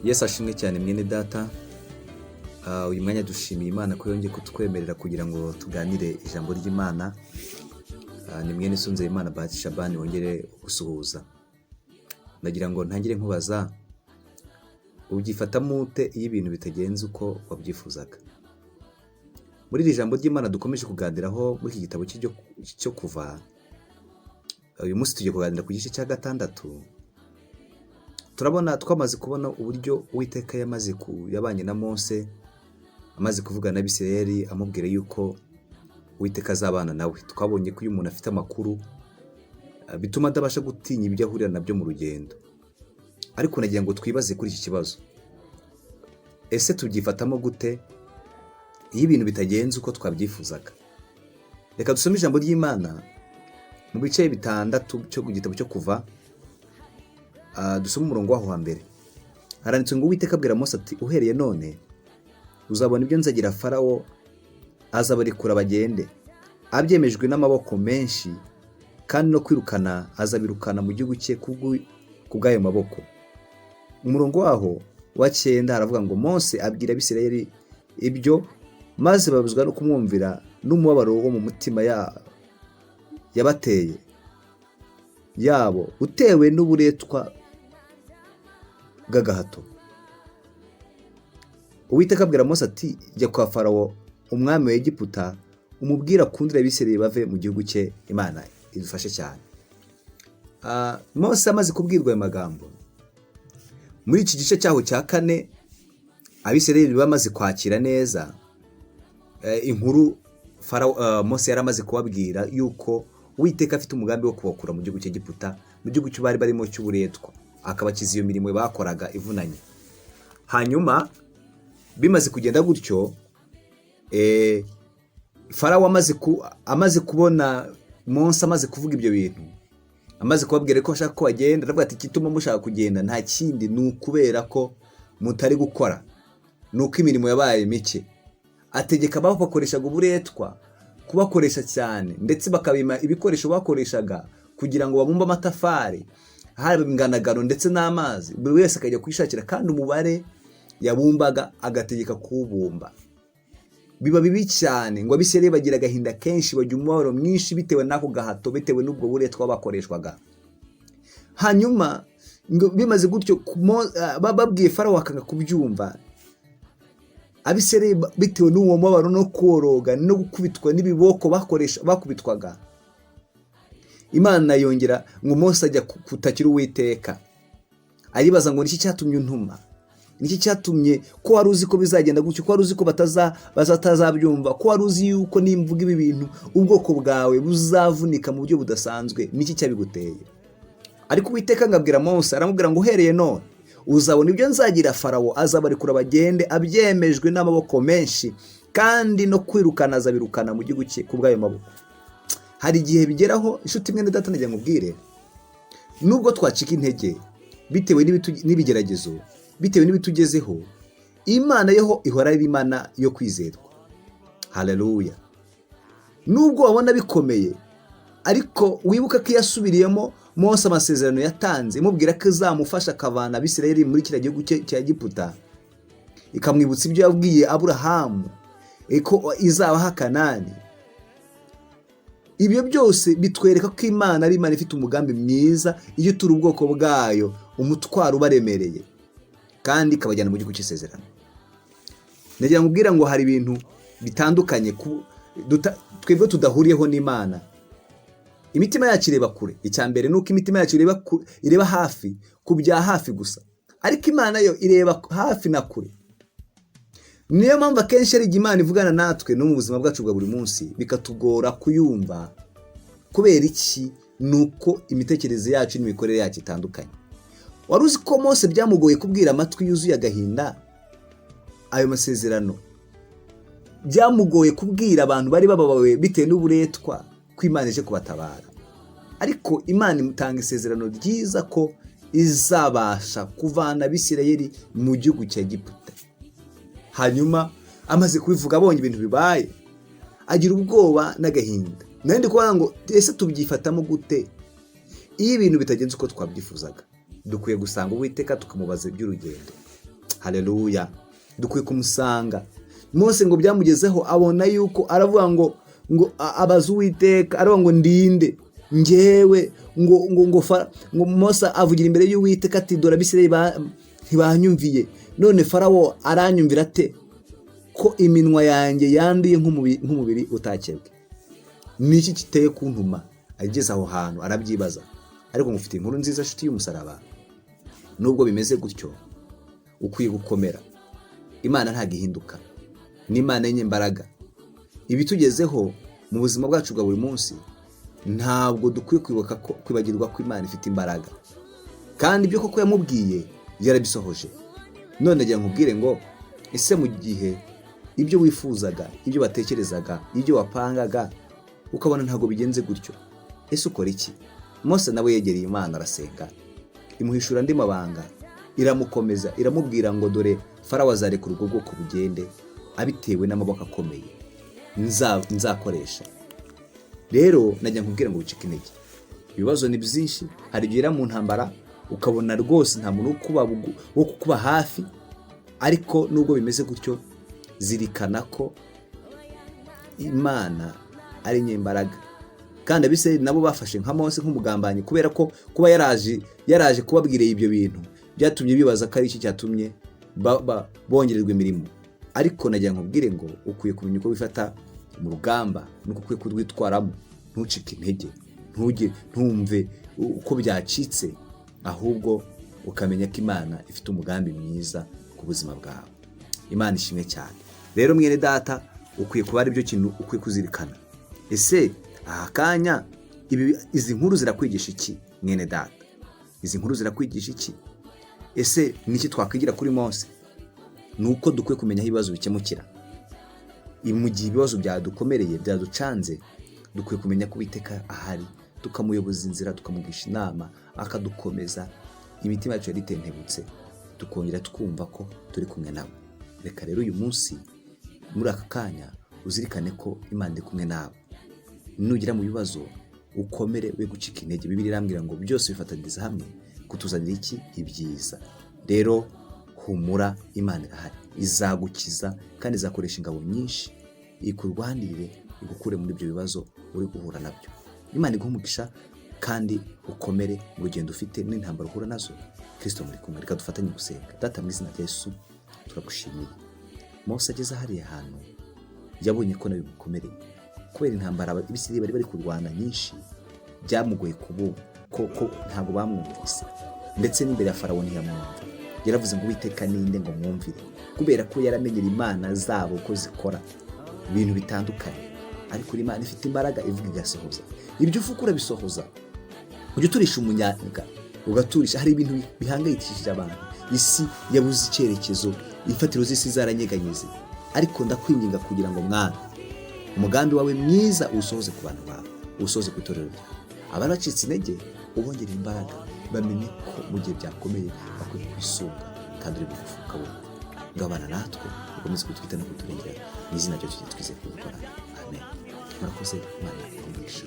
Yesu ashimwe cyane mwene data. Uyu mwanya dushimiye Imana ko yongeye kutwemerera kugira ngo tuganire ijambo ry'Imana. Ni mwene NZEYIMANA Bahati Shaban wongere gusuhuza. Ndagira ngo ntangire nkubaza, ubyifatamo ute iyo ibintu bitagenze uko wabyifuzaga? Muri iri jambo ry'Imana dukomeje kuganiraho muri iki gitabo cyo kuva, uyu munsi tugiye kuganira ku gice cya 6. Twamaze kubona uburyo Uwiteka yabanye na Mose, amaze kuvugana n'Abisirayeli amubwira yuko Uwiteka azabana nawe. Twabonye ko uyu muntu afite amakuru bituma adabasha gutinya ibyo ahurira nabyo mu rugendo. Ariko nagira ngo twibaze kuri iki kibazo, ese tubyifatamo gute iyo ibintu bitagenze uko twabyifuzaga? Reka dusome ijambo ry'Imana mu bice 6 cyo gitabo cyo kuva. Dusome umurongo waho wa mbere. Haranditse ngo Uwiteka abwira Mose ati, uhereye none uzabona ibyo nzagira Farawo, azabarekura bagende, abyemejwe n'amaboko menshi, kandi no kwirukana azabirukana mu gihugu cye kubw'ayo maboko. Umurongo waho wa 9 haravuga ngo Mose abwira Abisirayeli ibyo, maze babuzwa no kumwumvira n'umubabaro wo mu mutima yabateye yabo utewe n'uburetwa bw'agahato. Uwiteka abwira Mose ati, jya kwa Farawo umwami wa Egiputa, umubwira kundira Abisirayeli bave mu gihugu cye. Imana idufashe cyane. Mose amaze kubwirwa ayo magambo, muri iki gice cyaho cya 4 Abisirayeli bamaze kwakira neza inkuru Farawo. Mose yaramaze kubabwira yuko Uwiteka afite umugambi wo kubakura mu gihugu cya Egiputa, mu gihugu cyo bari barimo cy'uburetwa, akabakiza iyo mirimo bakoraga ivunanye. Hanyuma bimaze kugenda gutyo, Farawo amaze kubona Mose amaze kuvuga ibyo bintu, amaze kubabwira ko ashaka ko bagenda, aravuga ati, kituma mushaka kugenda nta kindi ni ukubera ko mutari gukora, nuko imirimo yabaye mike. Ategeka bakoreshaga uburetwa kubakoresha cyane, ndetse bakabima ibikoresho bakoreshaga kugira ngo babumbe amatafari, hari inganagano ndetse n'amazi, buri wese akajya kwishakira, kandi umubare yabumbaga agategeka kuwubumba. Biba bibi cyane ngo Abisirayeli bagira agahinda kenshi, bagira umubabaro mwinshi bitewe n'ako gahato, bitewe n'ubwo buretwa bakoreshwaga. Hanyuma bimaze gutyo bababwiye Farawo akanga kubyumva. Abisirayeli bitewe n'uwo mubabaro no koroga no gukubitwa n'ibiboko bakubitwaga, Imana yongera ngo Mose ajya kutakira Uwiteka, aribaza ngo niki cyatumye untuma, niki cyatumye, ko wari uzi ko bizagenda gutyo, ko wari uzi ko batazabyumva, ko wari uzi yuko nimvuga ibi bintu ubwoko bwawe buzavunika mu buryo budasanzwe, niki cyabiguteye? Ariko Uwiteka ngabwira Mose, aramubwira ngo uhereye none uzabona ibyo nzagira Farawo, azabarekura bagende, abyemejwe n'amaboko menshi, kandi no kwirukana azabirukana mu gihugu cye kubw'ayo maboko. Hari igihe bigeraho inshuti mwene data, nagira ngo ubwire, nubwo twacika intege bitewe n'ibigeragezo, bitewe n'ibitugezeho, Imana yeho ihora ari Imana yo kwizerwa. Haleluya. Nubwo wabona bikomeye, ariko wibuka ko yasubiriyemo Mose amasezerano yatanze, imubwira ko izamufasha akavana Abisirayeli muri kiriya gihugu cya Egiputa, ikamwibutsa ibyo yabwiye Aburahamu ko izabaha Kanani. Ibyo byose bitwereka ko Imana ari Imana ifite umugambi mwiza, iyo turi ubwoko bwayo, umutwaro ubaremereye, kandi ikabajyana mu gihugu cy'isezerano. Nagira ngo ubwira ngo hari ibintu bitandukanye twebwe tudahuriyeho n'Imana. Imitima yacu ireba kure. Icyambere nuko imitima yacu ireba hafi, ku bya hafi gusa, ariko Imana yo ireba hafi na kure. Niyo mpamvu akenshi ari Imana ivugana natwe no mu buzima bwacu bwa buri munsi bikatugora kuyumva. Kubera iki? Nuko imitekerereze yacu n'imikorere yacu itandukanye. Wari uzi ko Mose byamugoye kubwira amatwi yuzuye agahinda ayo masezerano? Byamugoye kubwira abantu bari bababawe bitewe n'uburetwa ko Imana ije kubatabara. Ariko Imana imutanga isezerano ryiza ko izabasha kuvana Abisirayeli mu gihugu cya Egiputa. Hanyuma amaze kubivuga, abonye ibintu bibaye, agira ubwoba n'agahinda. Nandi kuvuga ngo ese tubyifatamo gute iyo ibintu bitagenze uko twabyifuzaga? Dukwiye gusanga Uwiteka tukamubaza iby'urugendo. haleluya. Dukwiye kumusanga. Mose ngo byamugezeho abona yuko aravuga ngo abaza Uwiteka, aravuga ngo ndinde njyewe ngo Mose avugira imbere y'Uwiteka ati dore Abisirayeli ntibanyumviye, none Farawo aranyumvira ate ko iminwa yanjye yanduye nk'umubiri utakebwe. Niki kiteye kuntuma? Ageze aho hantu arabyibaza, ariko ngufite inkuru nziza nshuti y'umusaraba. Nubwo bimeze gutyo, ukwiye gukomera. Imana ntago ihinduka, ni Imana y'imbaraga. Ibitugezeho mu buzima bwacu bwa buri munsi, ntabwo dukwiye kwibagirwa ko Imana ifite imbaraga, kandi ibyo koko yamubwiye yarabisohoje. None agira nkubwire ngo ese mu gihe ibyo wifuzaga, ibyo watekerezaga, ibyo wapangaga ukabona ntago bigenze gutyo, ese ukora iki? Mose nawe yegereye Imana arasenga, imuhishura andi mabanga, iramukomeza, iramubwira ngo dore Farawo azarekura ubwo bwoko bugende abitewe n'amaboko akomeye nzakoresha. Rero najya nkubwira ngo wicike intege. Ibibazo ni byinshi, hari igihe mu ntambara ukabona rwose nta muntu wo kukuba hafi, ariko nubwo bimeze gutyo, zirikana ko Imana ari nyembaraga. Kandi Abisirayeli nabo bafashe nka Mose nk'umugambanyi, kubera ko kuba yaraje kubabwira ibyo bintu byatumye bibaza ko ari iki cyatumye bongererwa imirimo. Ariko najya nkubwire ngo ukwiye kumenya uko wifata mu rugamba, nuko ukwiye kurwitwaramo. Ntucike intege, ntumve uko byacitse, ahubwo ukamenya ko Imana ifite umugambi mwiza ku buzima bwawe. Imana ishimwe cyane. Rero mwene data, ukwiye kuba ari byo kintu ukwiye kuzirikana. Ese aha kanya izi nkuru zirakwigisha iki mwene data? Izi nkuru zirakwigisha iki? Ese niki twakwigira kuri Mose? Nuko dukwiye kumenya aho ibibazo bikemukira. Mu gihe ibibazo byadukomereye, byaducanze, dukwiye kumenya ko Uwiteka ahari, tukamuyoboza inzira, tukamugisha inama, akadukomeza. Imitima yacu yaritentebutse, tukongera twumva ko turi kumwe nawe. Reka rero uyu munsi muri aka kanya uzirikane ko Imana iri kumwe nawe. Nugira mu bibazo ukomere, we gucika intege. Bibiliya irambwira ngo byose bifatanyiriza hamwe kutuzanira iki? Ibyiza. Rero humura, Imana irahari, izagukiza kandi izakoresha ingabo nyinshi ikurwanirire, igukure muri ibyo bibazo uri guhura nabyo. Imana iguha umugisha kandi ukomere mu rugendo ufite n'intambara uhura nazo. Kristo muri kumwe. Reka dufatanye gusenga. Data mu izina rya Yesu turagushimiye. Mose ageze hariya hantu yabonye ko nawe bimukomereye, kubera intambara Abisirayeli bari kurwana nyinshi, byamugoye ko ntabwo bamwumvise, ndetse n'imbere ya Farawo ntiyamwumva. Yaravuze ngo Uwiteka ninde ngo mwumvire, kubera ko yaramenyera imana zabo ko zikora ibintu bitandukanye. Ariko Imana ifite imbaraga, ivuga igasohoza. Ibyo uvuga urabisohoza. Ujye uturisha umunyaga, ugaturisha. Hari ibintu bihangayikishije abantu. Isi yabuze icyerekezo, imfatiro z'isi zaranyeganyeze. Ariko ndakwinginga kugira ngo mwana, umugambi wawe mwiza usohoze ku bantu bawe, usohoze ku itorero ryawe. Abari bacitse intege ubongerera imbaraga, bamenye ko mu gihe byakomeye bakwiye kwisunga kandi uri bugufi ukabona. Ngabana natwe ukomeze kutwita no kuturengera, mu izina ryacu twizeye kubikora. Amen. Murakoze. Imana iguhe umugisha.